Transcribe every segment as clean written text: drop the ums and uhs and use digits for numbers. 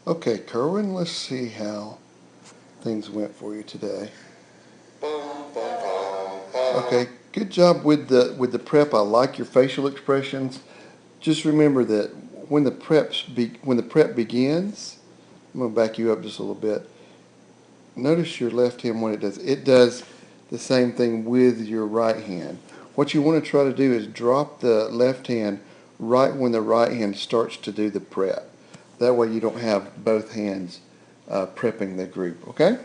Okay, Kerwin, let's see how things went for you today. Okay, good job with the prep. I like your facial expressions. Just remember that when the prep begins, I'm going to back you up just a little bit. Notice your left hand when it does. It does the same thing with your right hand. What you want to try to do is drop the left hand right when the right hand starts to do the prep. That way you don't have both hands prepping the group, okay?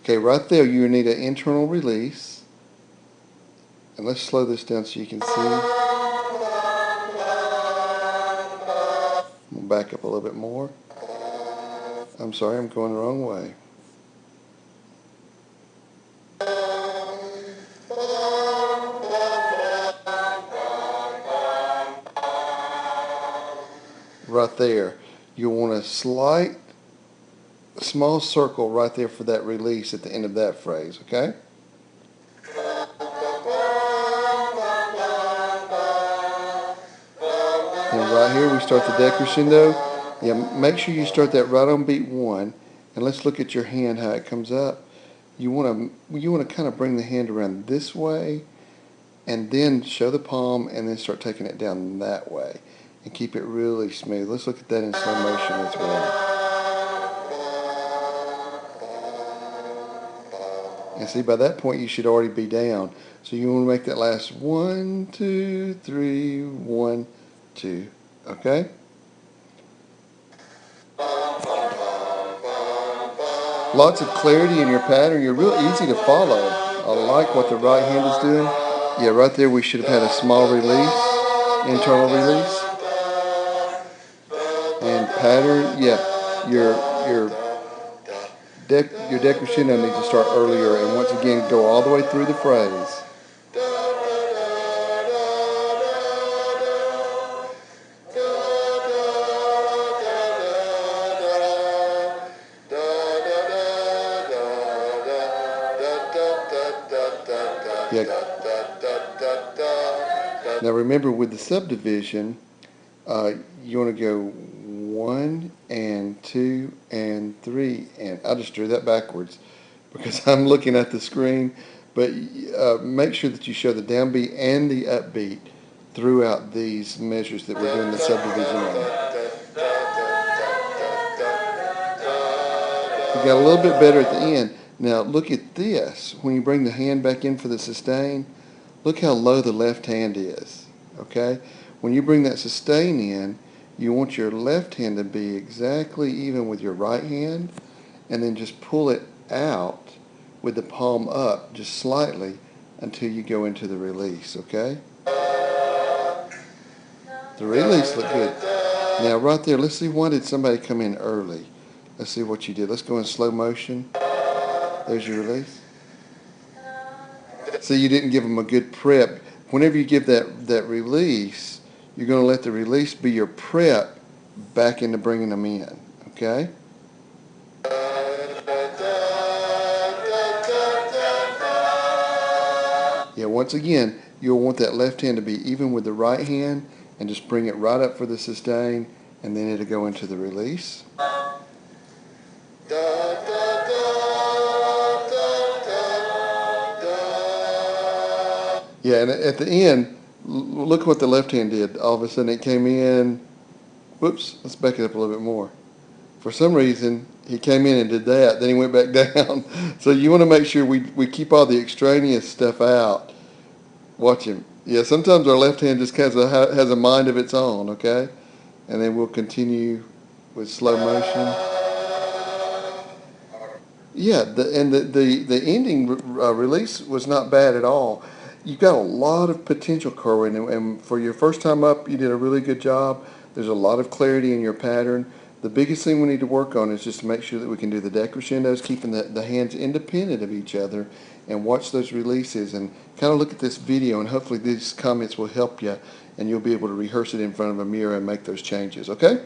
Okay, right there you need an internal release. And let's slow this down so you can see. We'll back up a little bit more. I'm sorry, I'm going the wrong way. Right there. You'll want a small circle right there for that release at the end of that phrase, okay? And right here we start the decrescendo. Yeah, make sure you start that right on beat 1. And let's look at your hand, how it comes up. You want to kind of bring the hand around this way and then show the palm and then start taking it down that way and keep it really smooth. Let's look at that in slow motion as well. And see, by that point you should already be down. So you want to make that last 1, 2, 3, 1, 2. Okay? Lots of clarity in your pattern. You're real easy to follow. I like what the right hand is doing. Yeah, right there we should have had a small release, internal release. And pattern, yeah, your decrescendo needs to start earlier and once again go all the way through the phrase. Yeah. Now remember with the subdivision, you want to go 1 and 2 and 3, and I just drew that backwards because I'm looking at the screen, but make sure that you show the downbeat and the upbeat throughout these measures that we're doing the subdivision on. You got a little bit better at the end. Now look at this. When you bring the hand back in for the sustain, look how low the left hand is. Okay? When you bring that sustain in, you want your left hand to be exactly even with your right hand, and then just pull it out with the palm up just slightly until you go into the release, okay? The release looked good. Now right there, let's see, why did somebody come in early? Let's see what you did. Let's go in slow motion. There's your release. So you didn't give them a good prep. Whenever you give that release, you're going to let the release be your prep back into bringing them in, okay? Yeah, once again, you'll want that left hand to be even with the right hand and just bring it right up for the sustain, and then it'll go into the release. Yeah, and at the end, look what the left hand did. All of a sudden it came in. Whoops, let's back it up a little bit more. For some reason, he came in and did that. Then he went back down. So you want to make sure we keep all the extraneous stuff out. Watch him. Yeah, sometimes our left hand just has a mind of its own, okay? And then we'll continue with slow motion. Yeah, the ending release was not bad at all. You've got a lot of potential, Kerwin, and for your first time up, you did a really good job. There's a lot of clarity in your pattern. The biggest thing we need to work on is just to make sure that we can do the decrescendos, keeping the hands independent of each other, and watch those releases, and kind of look at this video, and hopefully these comments will help you, and you'll be able to rehearse it in front of a mirror and make those changes, okay?